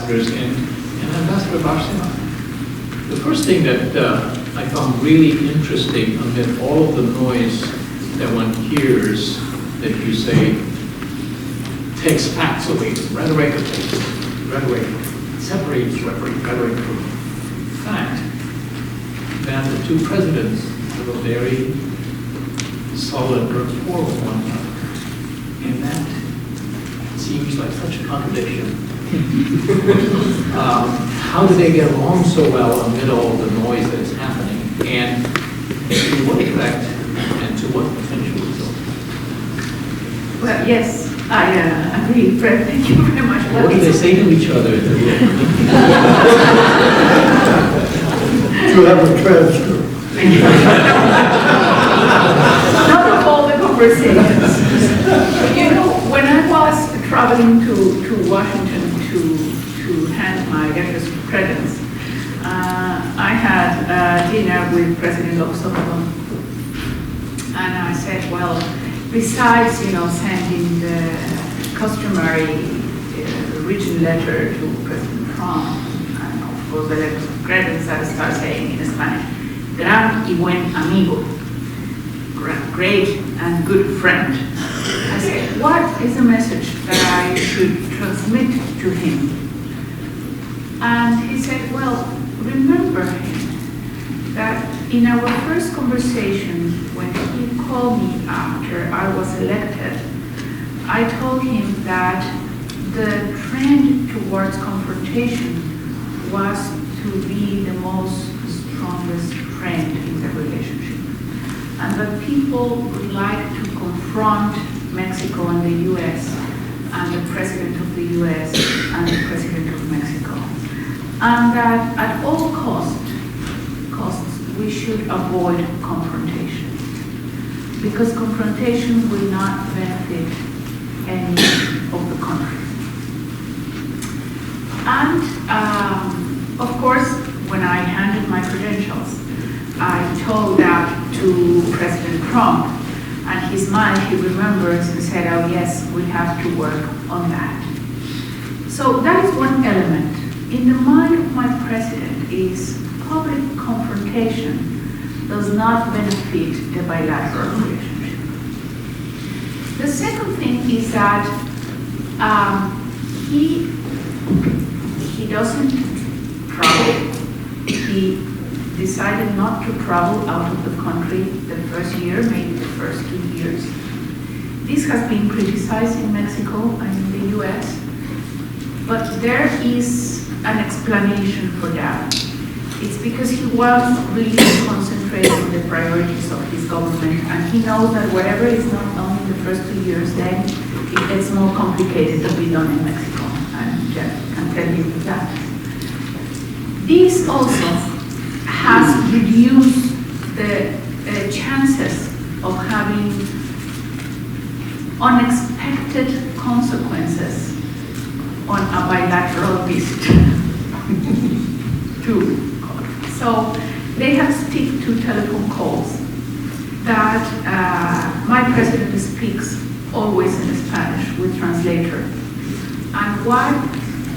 ambassadors and Ambassador Bárcena. The first thing that I found really interesting amid all of the noise that one hears that you say takes facts away, rhetoric separates rhetoric from fact, that the two presidents have a very solid rapport with one another. And that seems like such a contradiction. How do they get along so well amid all the noise that is happening? And to what effect and to what potential result? Well, yes, I agree, Fred. Thank you very much. What do they say to each other at the end? To have a transcript. Not of all the conversations. You know, when I was traveling to Washington to hand my letters of credence, I had dinner with President Obama, and I said, well, besides, sending the customary written letter to President Trump, and of course the letters of credence that I start saying in Spanish, gran y buen amigo, great and good friend. I said, what is the message that I should transmit to him? And he said, well, remember that in our first conversation, when he called me after I was elected, I told him that the trend towards confrontation was to be the most strongest trend in the relationship. And that people would like to confront Mexico and the US, and the President of the US and the President of Mexico. And that at all costs, we should avoid confrontation. Because confrontation will not benefit any of the country. And of course, when I handed my credentials, I told that to President Trump, and he smiled, he remembers and said, oh yes, we have to work on that. So that is one element. In the mind of my president is public confrontation does not benefit the bilateral relationship. The second thing is that he doesn't travel. He decided not to travel out of the country the first year, maybe the first 2 years. This has been criticized in Mexico and in the US, but there is an explanation for that. It's because he was really concentrating on the priorities of his government, and he knows that whatever is not done in the first 2 years, then it gets more complicated to be done in Mexico, and Jeff can tell you that. This also has reduced the chances of having unexpected consequences on a bilateral visit to. So they have stick to telephone calls that my president speaks always in Spanish with translator. And why?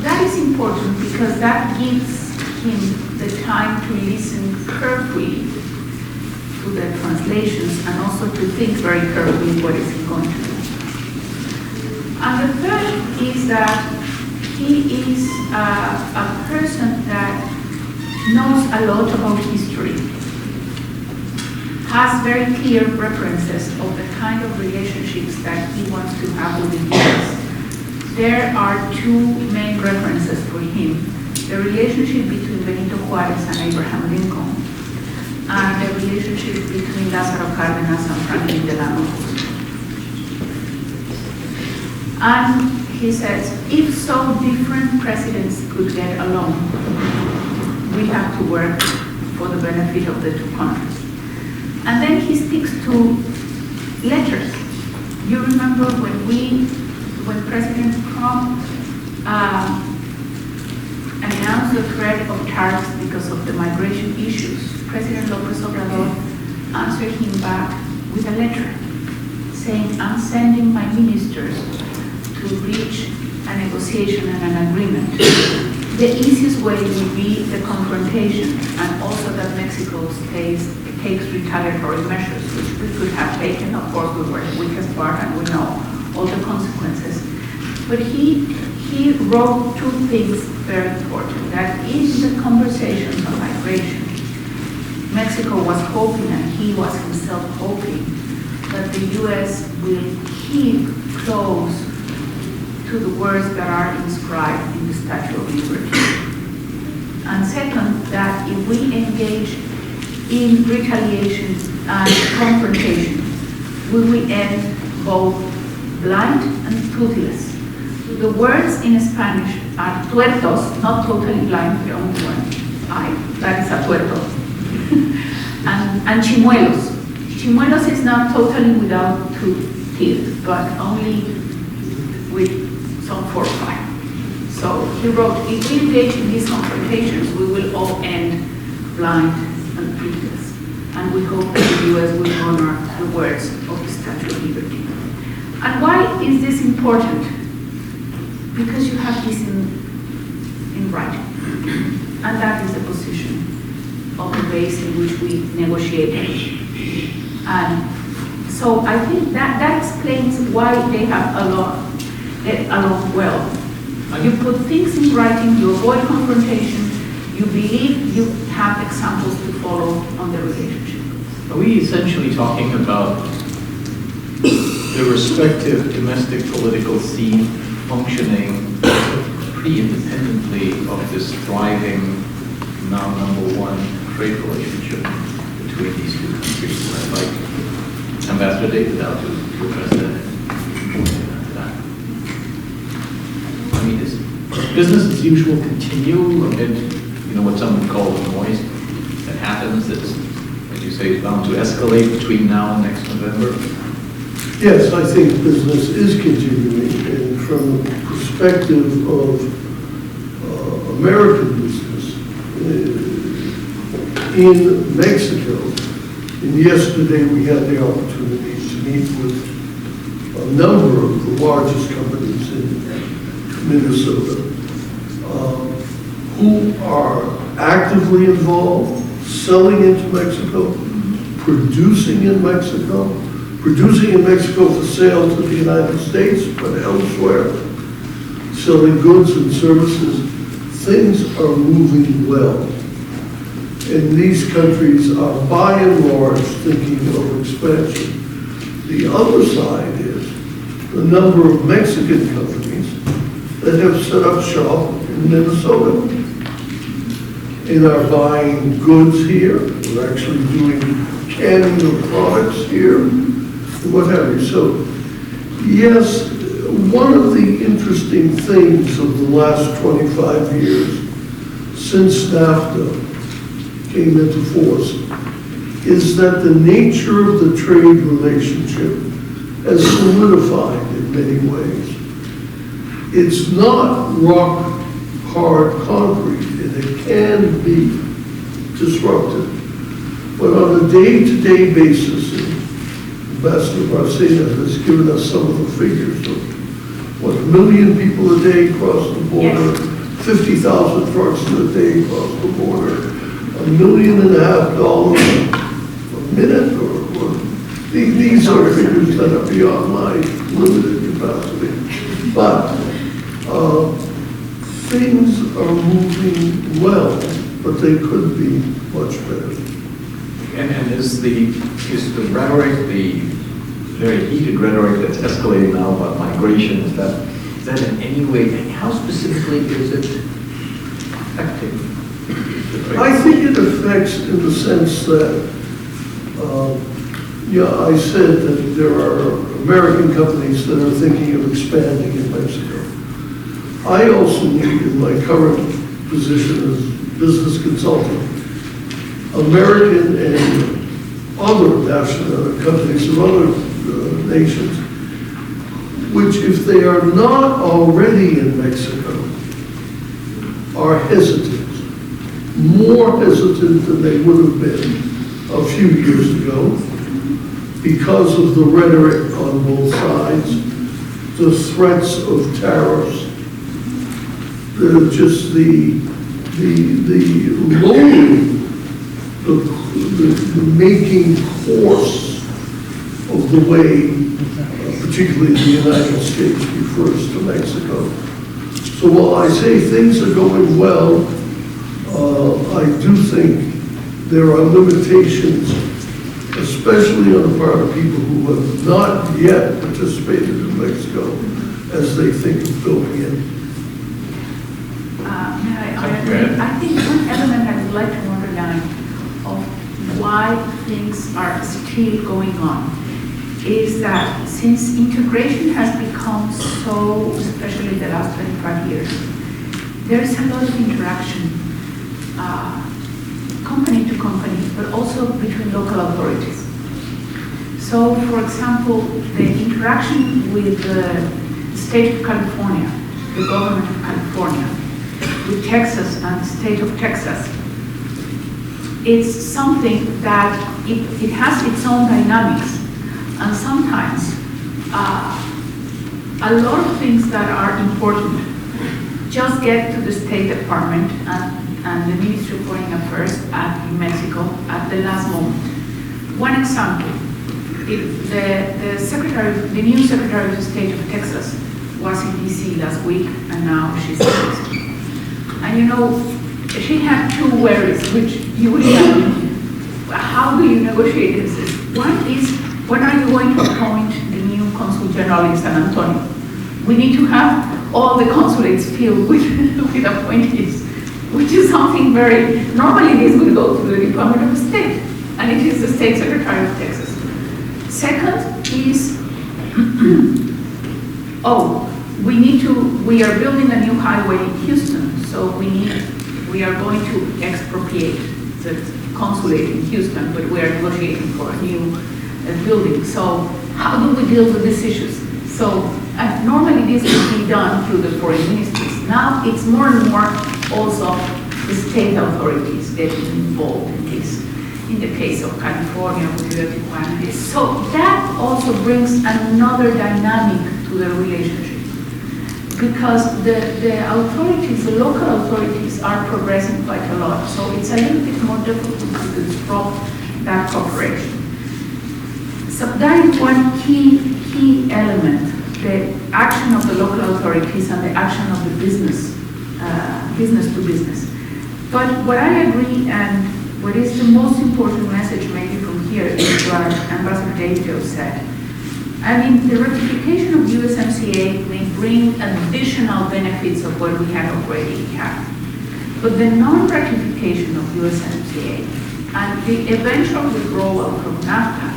That is important because that gives him the time to listen carefully to the translations and also to think very carefully what is he going to do. And the third is that he is a person that knows a lot about history, has very clear preferences of the kind of relationships that he wants to have with the US. There are two main references for him: the relationship between Benito Juárez and Abraham Lincoln, and the relationship between Lázaro Cárdenas and Franklin Delano. And he says, if so different presidents could get along, we have to work for the benefit of the two countries. And then he sticks to letters. You remember when President Trump announced the threat of tariffs because of the migration issues, President López Obrador answered him back with a letter saying, I'm sending my ministers to reach a negotiation and an agreement. the easiest way would be the confrontation, and also that Mexico takes retaliatory measures, which we could have taken. Of course, we were the weakest part, and we know all the consequences. But he wrote two things very important, that in the conversations on migration, Mexico was hoping, and he was himself hoping, that the U.S. will keep close to the words that are inscribed in the Statue of Liberty. And second, that if we engage in retaliation and confrontation, we will end both blind and toothless. The words in Spanish are tuertos, not totally blind, the only one eye, that is a tuerto. and chimuelos. Chimuelos is not totally without two teeth, but only with some 4 or 5. So he wrote, if we engage in these confrontations, we will all end blind and toothless. And we hope that the U.S. will honor the words of the Statue of Liberty. And why is this important? Because you have this in writing. And that is the position of the base in which we negotiated. And so I think that explains why they have get along well. You put things in writing, you avoid confrontation, you believe you have examples to follow on the relationship. Are we essentially talking about the respective domestic political scene functioning pretty independently of this thriving, now #1 trade relationship between these two countries? I'd like Ambassador David now to address that. I mean, is business as usual continue amid, what some would call the noise that happens that's, as you say, is bound to escalate between now and next November? Yes, I think business is continuing, and from the perspective of American business in Mexico, and yesterday we had the opportunity to meet with a number of the largest companies in Minnesota who are actively involved, selling into Mexico, producing in Mexico for sale to the United States, but elsewhere, selling goods and services. Things are moving well. And these countries are by and large thinking of expansion. The other side is the number of Mexican companies that have set up shop in Minnesota and are buying goods here. We're actually doing canning of products here, and what have you. So, yes, one of the interesting things of the last 25 years since NAFTA came into force is that the nature of the trade relationship has solidified in many ways. It's not rock hard concrete, and it can be disrupted. But on a day-to-day basis, Ambassador Bárcena has given us some of the figures of 1 million people a day cross the border, Yes. 50,000 trucks a day cross the border, $1.5 million a minute, or these are figures that are beyond my limited capacity. But things are moving well, but they could be much better. And is the rhetoric, the very heated rhetoric that's escalating now about migration, is that in any way, how specifically is it affecting? I think it affects in the sense that, I said that there are American companies that are thinking of expanding in Mexico. I also need, in my current position as business consultant, American and other national companies of other nations, which, if they are not already in Mexico, are hesitant, more hesitant than they would have been a few years ago because of the rhetoric on both sides, the threats of tariffs, just the loading, the making course of the way, particularly the United States refers to Mexico. So while I say things are going well, I do think there are limitations, especially on the part of people who have not yet participated in Mexico as they think of building it. I think one element I would like to underline of why things are still going on is that since integration has become so, especially the last 25 years, there is a lot of interaction, company to company, but also between local authorities. So, for example, the interaction with the state of California, the government of California, with Texas and the state of Texas, it's something that it has its own dynamics. And sometimes a lot of things that are important just get to the State Department and the Ministry of Foreign Affairs in Mexico at the last moment. One example, the new Secretary of State of Texas was in DC last week, and now she's in Mexico. And you know, she had two worries, which you would have, how do you negotiate this? One is, when are you going to appoint the new Consul General in San Antonio? We need to have all the consulates filled with appointees, which is something very, normally this would go to the Department of State, and it is the State Secretary of Texas. Second is, we are building a new highway in Houston, so we are going to expropriate the consulate in Houston, but we are negotiating for a new building. So how do we deal with these issues? So normally this would be done through the foreign ministries. Now it's more and more also the state authorities getting involved in this. In the case of California, with the Tijuana. So that also brings another dynamic to the relationship. Because the authorities, the local authorities are progressing quite a lot. So it's a little bit more difficult to disrupt that cooperation. So that is one key element, the action of the local authorities and the action of the business to business. But what I agree, and what is the most important message maybe from here is what Ambassador David said. I mean, the ratification of USMCA may bring additional benefits of what we had already had. But the non-ratification of USMCA and the eventual withdrawal from NAFTA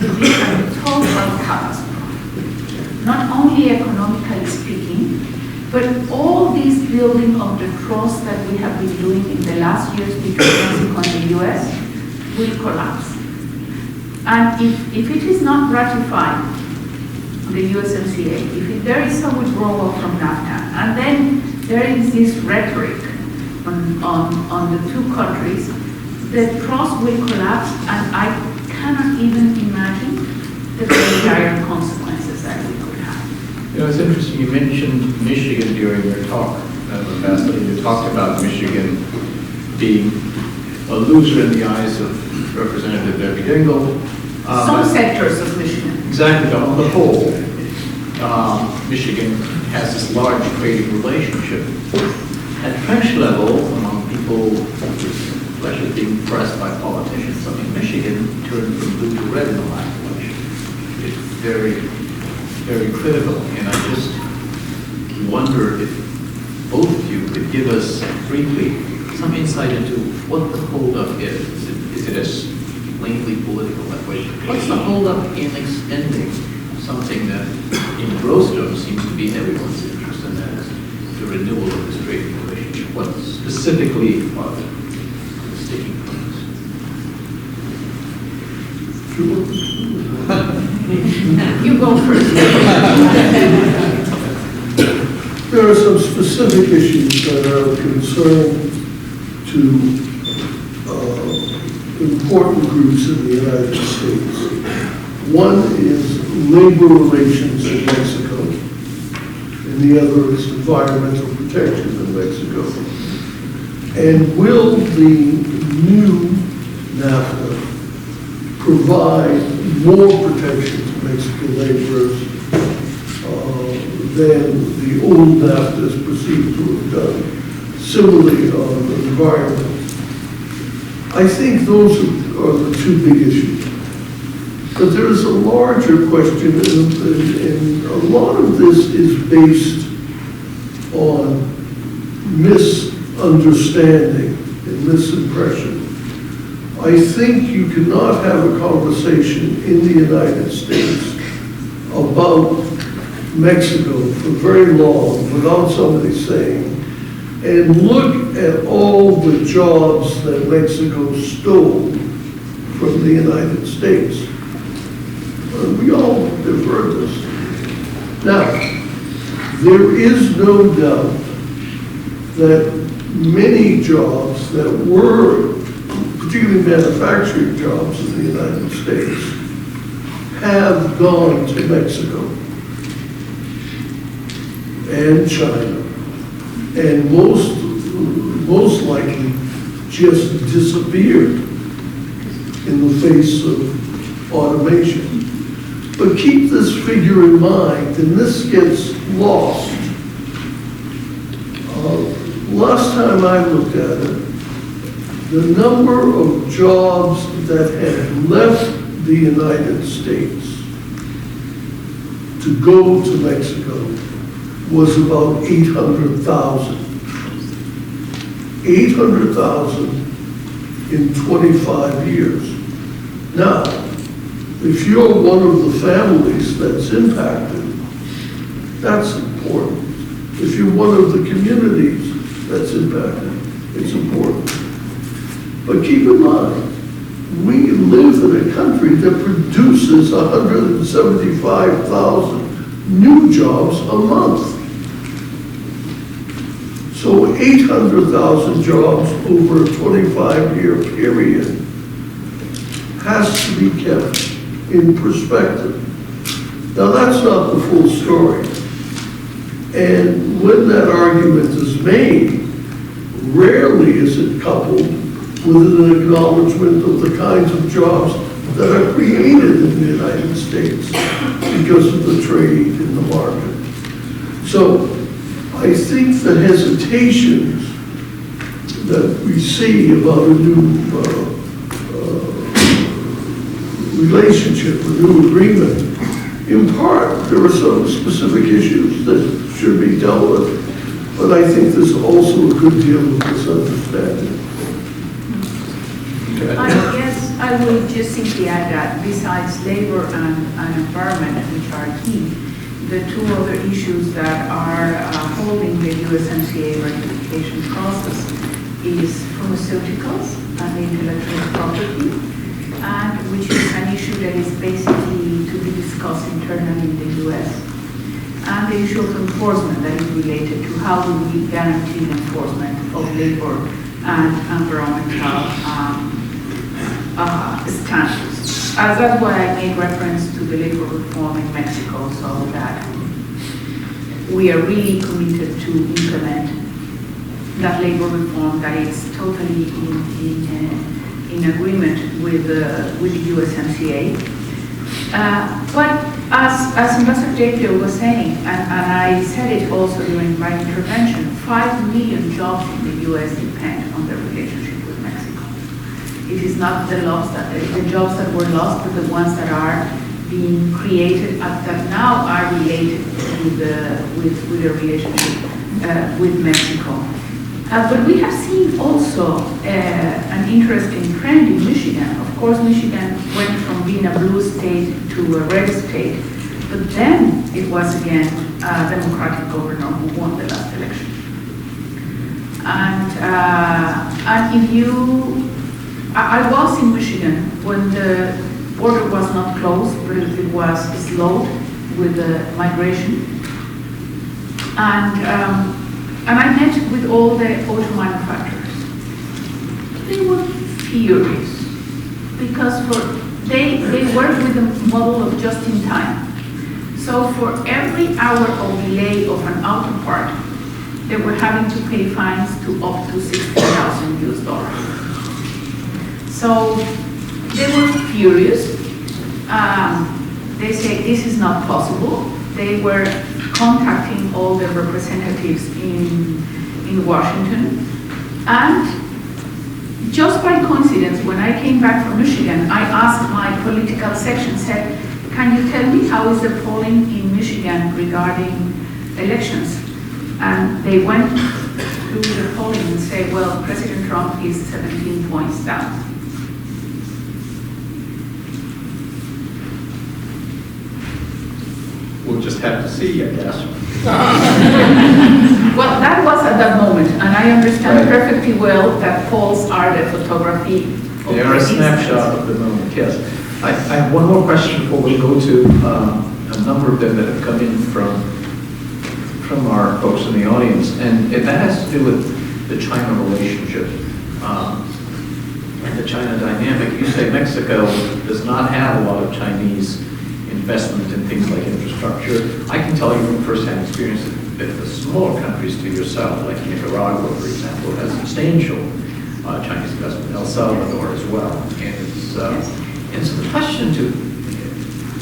will be a total catastrophe. Not only economically speaking, but all this building of the trust that we have been doing in the last years between Mexico and the US will collapse. And if it is not ratified, the USMCA, if there is a withdrawal from NAFTA, and then there is this rhetoric on the two countries, the trust will collapse, and I cannot even imagine the very dire consequences that we could have. You know, it's interesting, you mentioned Michigan during your talk, Ambassador. You talked about Michigan being a loser in the eyes of Representative Debbie Dingell. Some sectors of Michigan. Exactly, but on the whole, Michigan has this large trading relationship. At trench level, among people, especially being pressed by politicians, I mean, Michigan turned from blue to red in the last election. It's very, very critical, and I just wonder if both of you could give us briefly some insight into what the holdup is. Is it as plainly political that way? What's the holdup in extending something that in Grosdom seems to be in everyone's interest, and that is the renewal of this trading relationship? What specifically are the sticking points? You go first. There are some specific issues that are of concern to important groups in the United States. One is labor relations in Mexico, and the other is environmental protection in Mexico? And will the new NAFTA provide more protection to Mexican laborers than the old NAFTA is perceived to have done? Similarly on the environment. I think those are the two big issues. But there is a larger question, and a lot of this is based on misunderstanding and misimpression. I think you cannot have a conversation in the United States about Mexico for very long without somebody saying, and look at all the jobs that Mexico stole from the United States. We all have heard this. Now, there is no doubt that many jobs that were, particularly manufacturing jobs in the United States, have gone to Mexico and China, and most likely just disappeared in the face of automation. But keep this figure in mind, and this gets lost. Last time I looked at it, the number of jobs that had left the United States to go to Mexico was about 800,000. 800,000 in 25 years. Now, if you're one of the families that's impacted, that's important. If you're one of the communities that's impacted, it's important. But keep in mind, we live in a country that produces 175,000 new jobs a month. So 800,000 jobs over a 25-year period has to be kept in perspective. Now that's not the full story. And when that argument is made, rarely is it coupled with an acknowledgement of the kinds of jobs that are created in the United States because of the trade in the market. So I think the hesitations that we see about a new relationship, a new agreement, in part, there are some specific issues that should be dealt with, but I think there's also a good deal of misunderstanding. I guess I will just simply add that besides labor and environment, which are key, the two other issues that are holding the USMCA ratification process is pharmaceuticals and intellectual property, and which is an issue that is basically to be discussed internally in the US. And the issue of enforcement that is related to how do we guarantee enforcement of labor and environmental standards. That's why I made reference to the labor reform in Mexico, so that we are really committed to implement that labor reform that is totally in agreement with the USMCA. But as Ambassador Jacob was saying, and I said it also during my intervention, 5 million jobs in the US depend on the relationship with Mexico. It is not the jobs that were lost, but the ones that are being created that now are related with the relationship with Mexico. But we have seen also an interesting trend in Michigan. Of course, Michigan went from being a blue state to a red state, but then it was again a Democratic governor who won the last election. And if you, I was in Michigan when the border was not closed, but it was slowed with the migration. And I met with all the auto manufacturers. They were furious because they work with the model of just in time. So for every hour of delay of an auto part, they were having to pay fines to up to 60,000 US dollars. So they were furious. They say this is not possible. They were contacting all the representatives in Washington. And just by coincidence, when I came back from Michigan, I asked my political section, said, can you tell me how is the polling in Michigan regarding elections? And they went through the polling and said, well, President Trump is 17 points down. We'll just have to see, I guess. Well, that was at that moment, and I understand Right. perfectly well that polls are the photography of They are a the snapshot instance. of the moment, yes. I have one more question before we go to a number of them that have come in from our folks in the audience, and that has to do with the China relationship and the China dynamic. You say Mexico does not have a lot of Chinese investment in things like infrastructure. I can tell you from firsthand experience that the smaller countries to your south, like Nicaragua, for example, has substantial Chinese investment. El Salvador as well. And so the question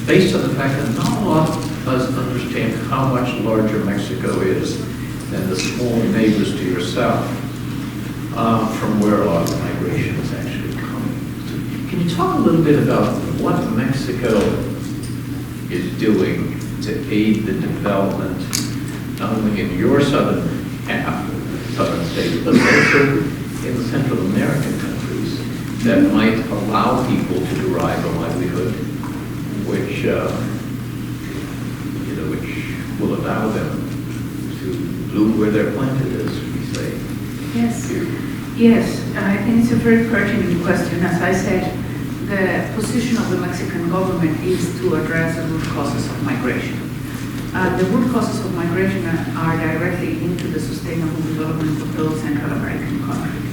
based on the fact that not a lot of us understand how much larger Mexico is than the small neighbors to your south, from where a lot of the migration is actually coming. So can you talk a little bit about what Mexico is doing to aid the development, not only in your southern half, southern states, but also in the Central American countries that might allow people to derive a livelihood, which which will allow them to bloom where they're planted, as we say. Yes, I think it's a very pertinent question. As I said, the position of the Mexican government is to address the root causes of migration. The root causes of migration are directly into the sustainable development of those Central American countries.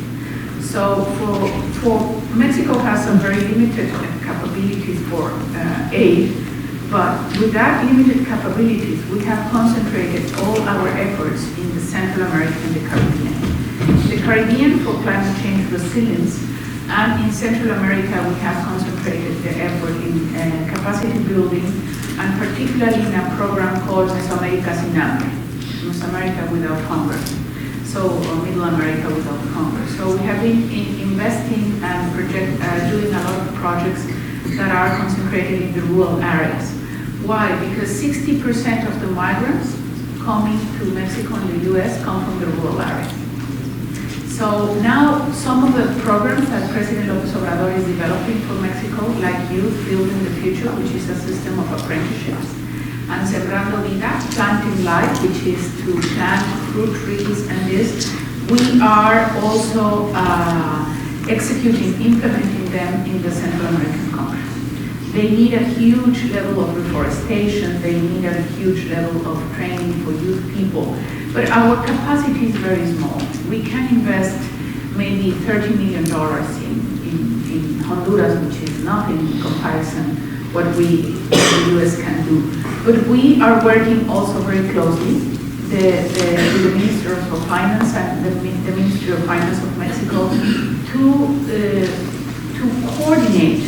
So for Mexico has some very limited capabilities for aid, but with that limited capabilities, we have concentrated all our efforts in the Central America and the Caribbean. The Caribbean for climate change resilience, and in Central America, we have concentrated the effort in capacity building, and particularly in a program called Mesoamerica Sin Hambre, Mesoamerica Without Hunger, or Middle America Without Hunger. So we have been investing and doing a lot of projects that are concentrated in the rural areas. Why? Because 60% of the migrants coming to Mexico and the US come from the rural areas. So now some of the programs that President López Obrador is developing for Mexico, like Youth Building the Future, which is a system of apprenticeships, and Sembrando Vida, Planting Life, which is to plant fruit trees and this, we are also implementing them in the Central American countries. They need a huge level of reforestation, they need a huge level of training for youth people, but our capacity is very small. We can invest maybe $30 million in Honduras, which is nothing in comparison what the US can do. But we are working also very closely with the Minister of Finance and the Ministry of Finance of Mexico to coordinate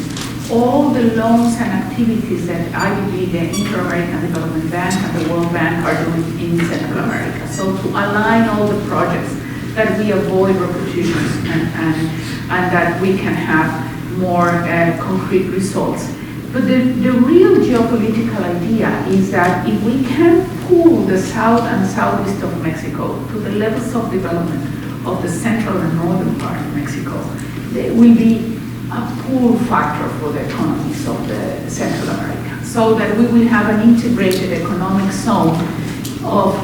all the loans and activities that IDB, the Inter-American Development Bank, and the World Bank are doing in Central America. So to align all the projects that we avoid repetitions and that we can have more concrete results. But the real geopolitical idea is that if we can pull the south and southeast of Mexico to the levels of development of the central and northern part of Mexico, there will be a pull factor for the economies of the Central America, so that we will have an integrated economic zone of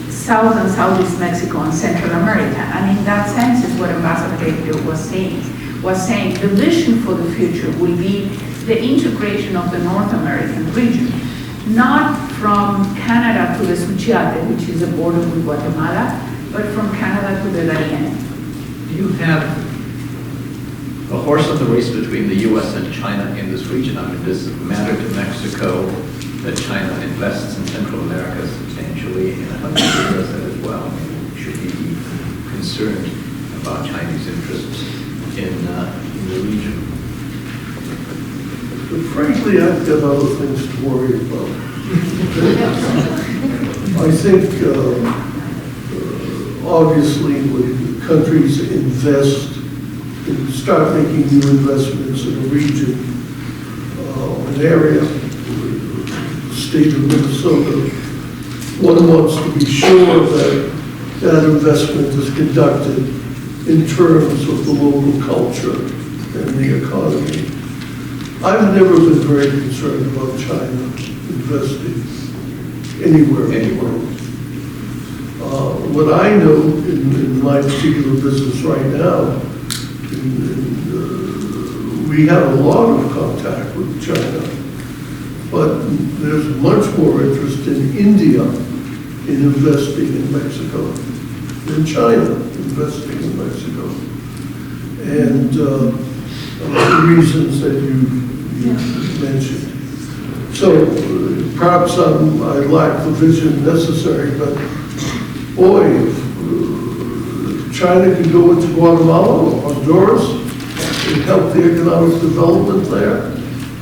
South and Southeast Mexico and Central America. And in that sense is what Ambassador Gabriel was saying the vision for the future will be the integration of the North American region, not from Canada to the Suchiate, which is a border with Guatemala, but from Canada to the Darien. You have a horse in the race between the U.S. and China in this region. I mean, does it matter to Mexico that China invests in Central America substantially, in a country that does that as well? should be concerned about Chinese interests in the region? But frankly, I've got other things to worry about. I think, obviously, when countries invest and start making new investments in a region, an area, the state of Minnesota, one wants to be sure that that investment is conducted in terms of the local culture and the economy. I've never been very concerned about China investing anywhere in the world. What I know in my particular business right now, we have a lot of contact with China, but there's much more interest in India in investing in Mexico than China investing in Mexico. And the reasons that you mentioned. So perhaps I lack the vision necessary, but boy, if China can go into Guatemala or Honduras and help the economic development there,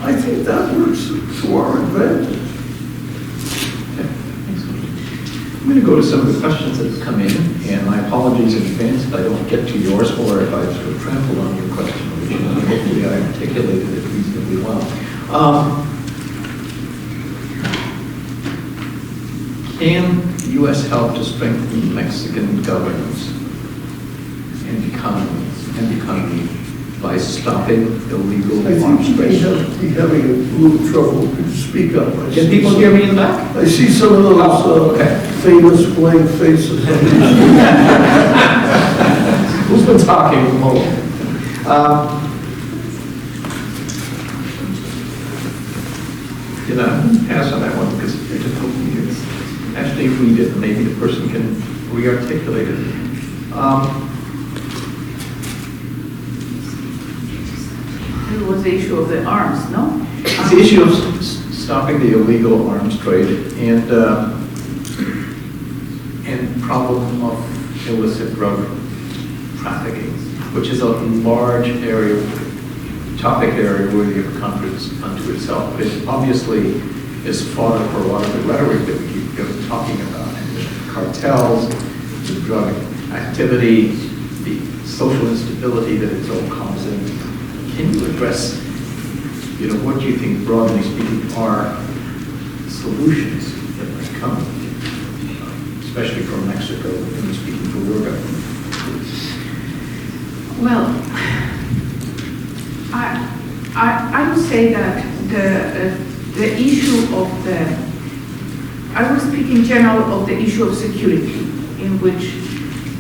I think that works to our advantage. I'm going to go to some of the questions that have come in, and my apologies in advance if I don't get to yours or if I sort of trampled on your question originally. Hopefully I articulated it reasonably well. Can the U.S. help to strengthen Mexican governance and economy by stopping illegal arms I think trade? you may be having a little trouble. Could you speak up? Can people hear me in the back? I see some of those famous blank faces. Who's been talking at the moment? Pass on that one because it's difficult to hear. Actually, read it, and maybe the person can re-articulate it. It was the issue of the arms, no? It's the issue of stopping the illegal arms trade and problem of illicit drug trafficking, which is a large topic area worthy of a conference unto itself. But it obviously is fodder for a lot of the rhetoric that we keep talking about. The cartels, the drug activity, the social instability that it's all causing. Can you address, what do you think, broadly speaking, are solutions that might come, especially from Mexico, and speaking for your government? Well, I would say that the issue of I will speak in general of the issue of security, in which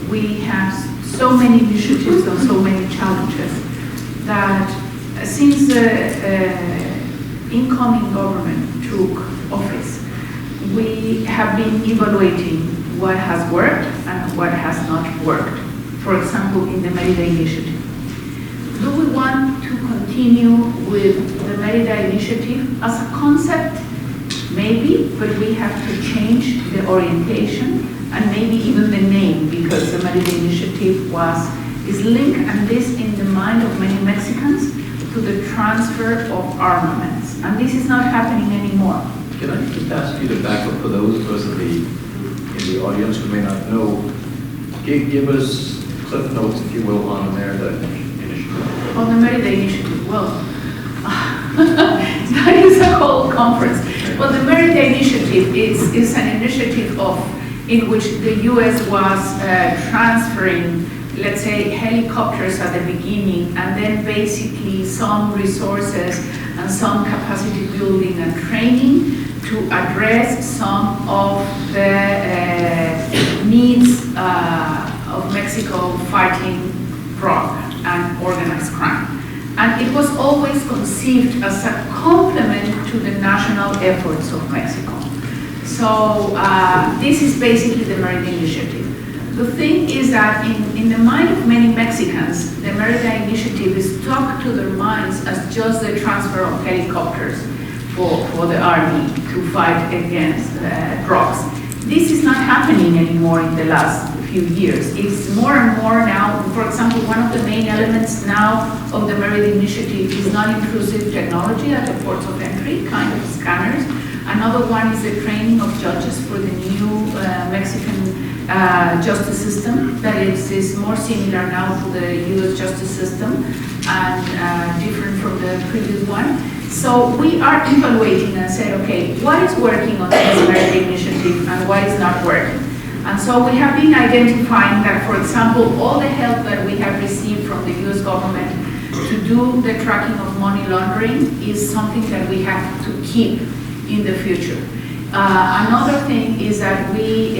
we have so many initiatives and so many challenges that since the incoming government took office, we have been evaluating what has worked and what has not worked. For example, in the Merida Initiative. Do we want to continue with the Merida Initiative as a concept? Maybe, but we have to change the orientation and maybe even the name, because the Merida Initiative is linked, and this in the mind of many Mexicans, to the transfer of armaments. And this is not happening anymore. Can I just ask you to back up for those of us in the audience who may not know, give us clip notes, if you will, on the Merida Initiative. On the Merida Initiative, well, that is a whole conference. Well, the Merida Initiative is an initiative in which the U.S. was transferring, let's say, helicopters at the beginning, and then basically some resources and some capacity building and training to address some of the needs of Mexico fighting drug and organized crime. And it was always conceived as a complement to the national efforts of Mexico. So this is basically the Merida Initiative. The thing is that in the mind of many Mexicans, the Merida Initiative is stuck to their minds as just the transfer of helicopters for the army to fight against drugs. This is not happening anymore in the last few years. It's more and more now, for example, one of the main elements now of the Merit Initiative is non-intrusive technology at the ports of entry, kind of scanners. Another one is the training of judges for the new Mexican justice system that is more similar now to the US justice system and different from the previous one. So we are evaluating and said, okay, what is working on this Merit Initiative and what is not working? And so we have been identifying that, for example, all the help that we have received from the US government to do the tracking of money laundering is something that we have to keep in the future. Another thing is that we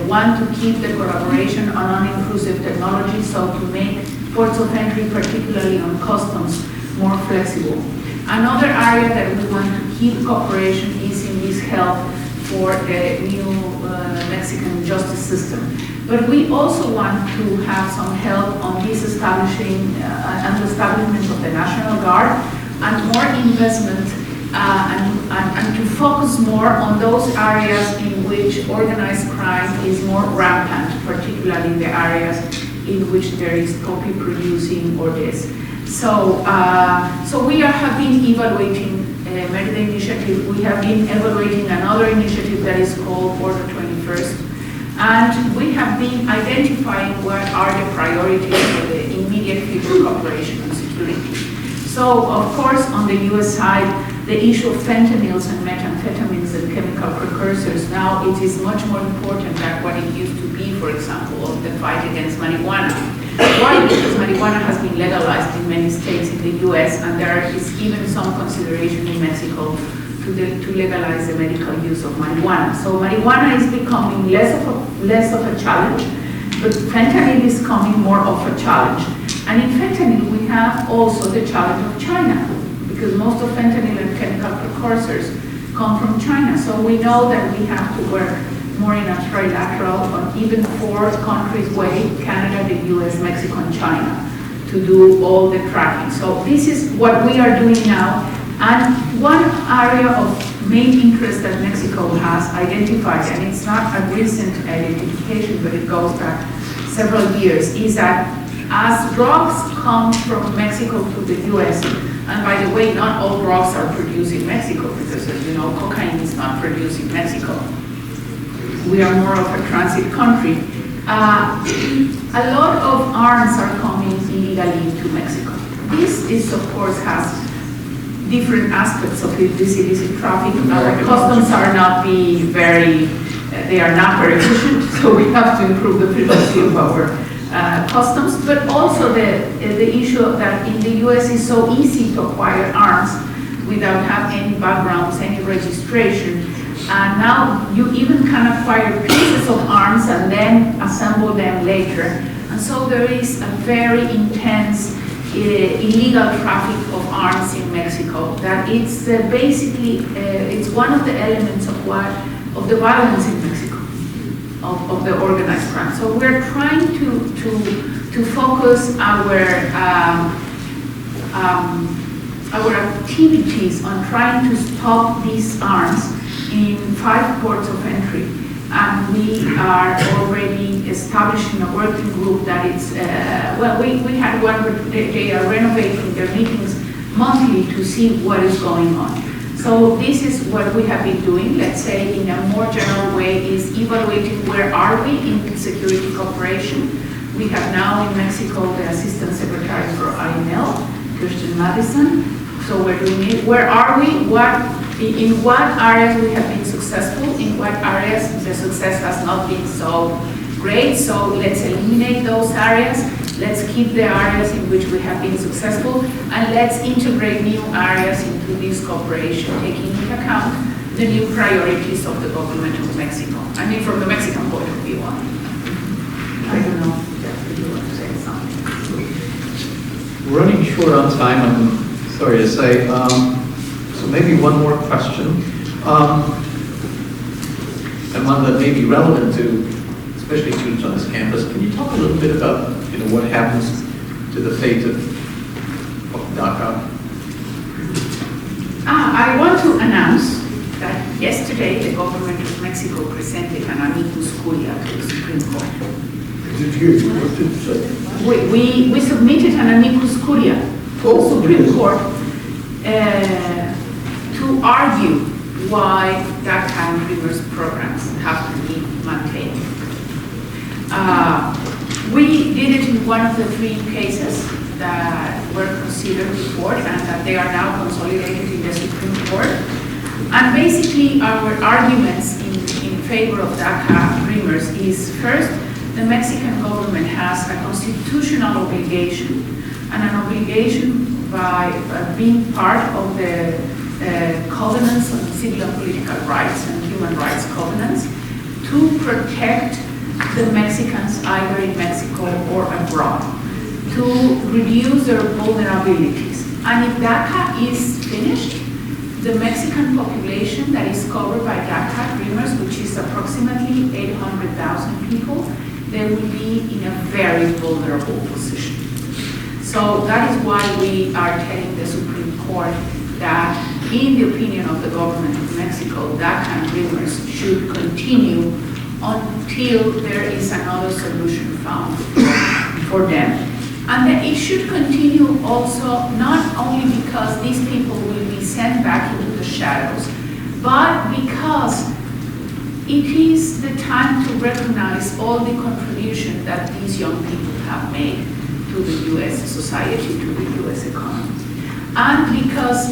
want to keep the collaboration on non-intrusive technology, so to make ports of entry, particularly on customs, more flexible. Another area that we want to keep cooperation is in this help for the new Mexican justice system. But we also want to have some help on this establishing and the establishment of the National Guard and more investment and to focus more on those areas in which organized crime is more rampant, particularly in the areas in which there is copy producing or this. So, so we have been evaluating Merit Initiative. We have been evaluating another initiative that is called Border 21st. And we have been identifying what are the priorities for the immediate future cooperation and security. So, of course, on the US side, the issue of fentanyls and methamphetamines and chemical precursors, now it is much more important than what it used to be, for example, of the fight against marijuana. Why? Because marijuana has been legalized in many states in the US, and there is even some consideration in Mexico to legalize the medical use of marijuana. So marijuana is becoming less of a challenge, but fentanyl is becoming more of a challenge. And in fentanyl, we have also the challenge of China, because most of fentanyl and chemical precursors come from China. So we know that we have to work more in a trilateral, on even 4 countries way, Canada, the US, Mexico, and China, to do all the tracking. So this is what we are doing now. And one area of main interest that Mexico has identified, and it's not a recent identification, but it goes back several years, is that as drugs come from Mexico to the US, and by the way, not all drugs are produced in Mexico, because as you know, cocaine is not produced in Mexico. We are more of a transit country. A lot of arms are coming illegally into Mexico. This is, of course, has different aspects of this illicit traffic. Our customs are not they are not very efficient, so we have to improve the efficiency of our customs, but also the issue that in the US is so easy to acquire arms without having any backgrounds, any registration. And now you even can acquire pieces of arms and then assemble them later. And so there is a very intense illegal traffic of arms in Mexico. That it's basically it's one of the elements of the violence in Mexico, of the organized crime. So we're trying to focus our activities on trying to stop these arms in 5 ports of entry. And we are already establishing a working group that is, we had one, but they are renovating their meetings monthly to see what is going on. So this is what we have been doing, let's say in a more general way, is evaluating where are we in security cooperation. We have now in Mexico the Assistant Secretary for IML, Christian Madison. So we're doing it. Where are we? In what areas we have been successful? In what areas the success has not been so great? So let's eliminate those areas. Let's keep the areas in which we have been successful, and let's integrate new areas into this cooperation, taking into account the new priorities of the government of Mexico. I mean, from the Mexican point of view. I don't know if you want to say something. We're running short on time, I'm sorry to say. So maybe one more question, and one that may be relevant to, especially students on this campus. Can you talk a little bit about, what happens to the fate of DACA? I want to announce that yesterday the government of Mexico Mexico presented an amicus curiae to the Supreme Court. Did you hear what did you say? We submitted an amicus curiae to the Supreme Court to argue why DACA and reverse programs have to be maintained. We did it in one of the 3 cases that were considered before and that they are now consolidated in the Supreme Court. And basically our arguments in favor of DACA dreamers is first, the Mexican government has a constitutional obligation and an obligation by being part of the covenants on civil and political rights and human rights covenants to protect the Mexicans either in Mexico or abroad, to reduce their vulnerabilities. And if DACA is finished, the Mexican population that is covered by DACA dreamers, which is approximately 800,000 people, they will be in a very vulnerable position. So that is why we are telling the Supreme Court that in the opinion of the government of Mexico, DACA dreamers should continue until there is another solution found for them. And that it should continue also not only because these people will be sent back into the shadows, but because it is the time to recognize all the contribution that these young people have made to the U.S. society, to the U.S. economy. And because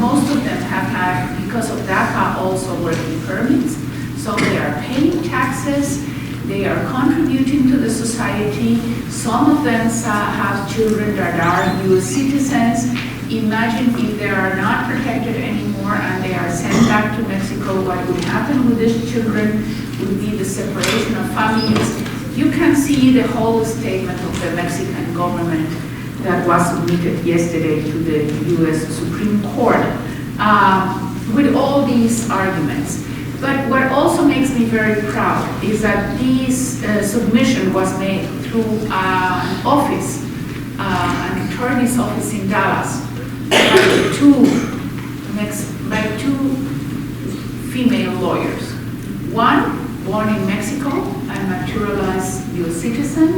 most of them have had, because of DACA, also working permits, so they are paying taxes, they are contributing to the society. Some of them have children that are U.S. citizens. Imagine if they are not protected anymore and they are sent back to Mexico, what would happen with these children would be the separation of families. You can see the whole statement of the Mexican government that was submitted yesterday to the U.S. Supreme Court with all these arguments. But what also makes me very proud is that this submission was made through an office, an attorney's office in Dallas, by two female lawyers. One born in Mexico, a naturalized U.S. citizen,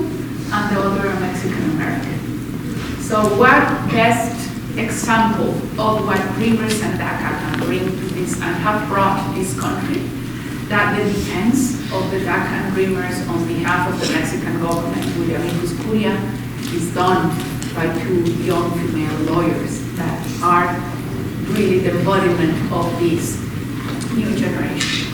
and the other a Mexican American. So what best example of what dreamers and DACA can bring to this and have brought to this country, that the defense of the DACA and dreamers on behalf of the Mexican government with the amicus curiae is done by 2 young female lawyers that are really the embodiment of this new generation.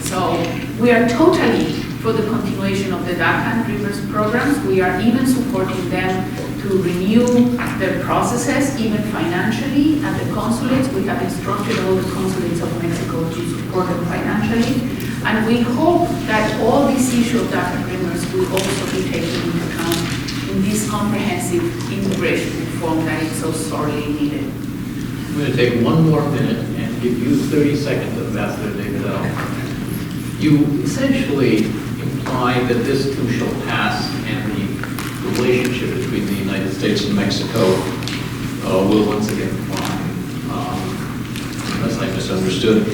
So we are totally for the continuation of the DACA and dreamers programs. We are even supporting them to renew their processes, even financially, at the consulates. We have instructed all the consulates of Mexico to support them financially. And we hope that all this issue of DACA dreamers will also be taken into account in this comprehensive immigration reform that is so sorely needed. I'm going to take 1 more minute and give you 30 seconds, Ambassador David L. You essentially imply that this too shall pass and the relationship between the United States and Mexico will once again climb, unless I misunderstood.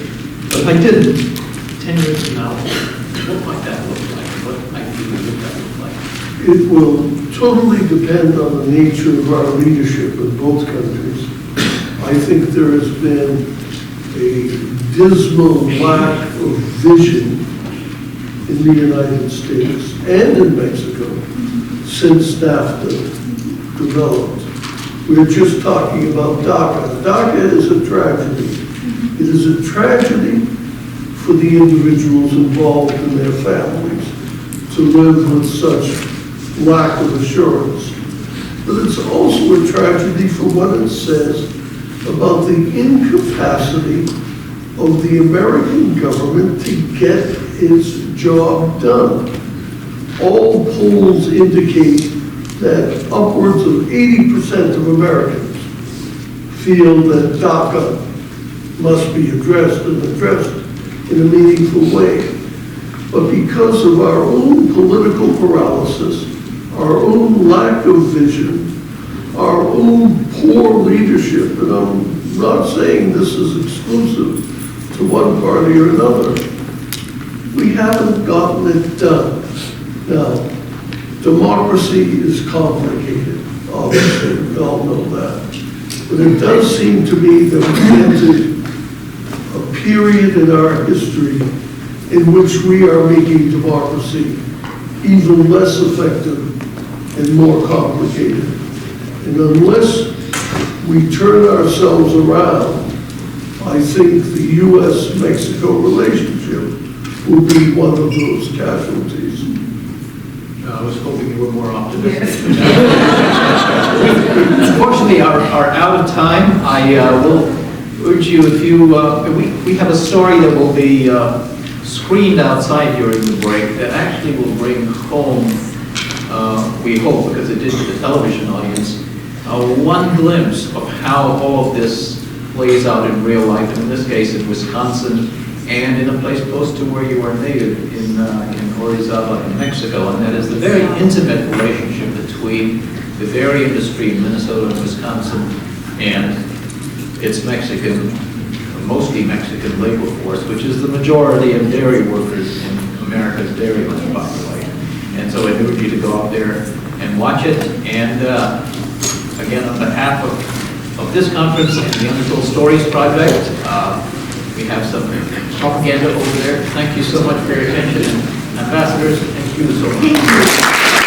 But if I didn't, 10 years from now, what might that look like? What might you think that look like? It will totally depend on the nature of our leadership in both countries. I think there has been a dismal lack of vision in the United States and in Mexico since NAFTA developed. We're just talking about DACA. DACA is a tragedy. It is a tragedy for the individuals involved and their families to live with such lack of assurance. But it's also a tragedy for what it says about the incapacity of the American government to get its job done. All polls indicate that upwards of 80% of Americans feel that DACA must be addressed and addressed in a meaningful way. But because of our own political paralysis, our own lack of vision, our own poor leadership, and I'm not saying this is exclusive to one party or another, we haven't gotten it done. Now, democracy is complicated, obviously, we all know that. But it does seem to me that we entered a period in our history in which we are making democracy even less effective and more complicated. And unless we turn ourselves around, I think the U.S.-Mexico relationship will be one of those casualties. I was hoping you were more optimistic. Unfortunately, are out of time. I will urge you, if you, we have a story that will be screened outside during the break that actually will bring home, we hope, because it did to the television audience, one glimpse of how all of this plays out in real life, and in this case in Wisconsin, and in a place close to where you are native, in Orizaba, in Mexico, and that is the very intimate relationship between the dairy industry in Minnesota and Wisconsin and its Mexican, mostly Mexican labor force, which is the majority of dairy workers in America's dairyland population. And so I urge you to go out there and watch it. And again, on behalf of this conference and the Untold Stories Project, we have some propaganda over there. Thank you so much for your attention. And ambassadors, thank you so much.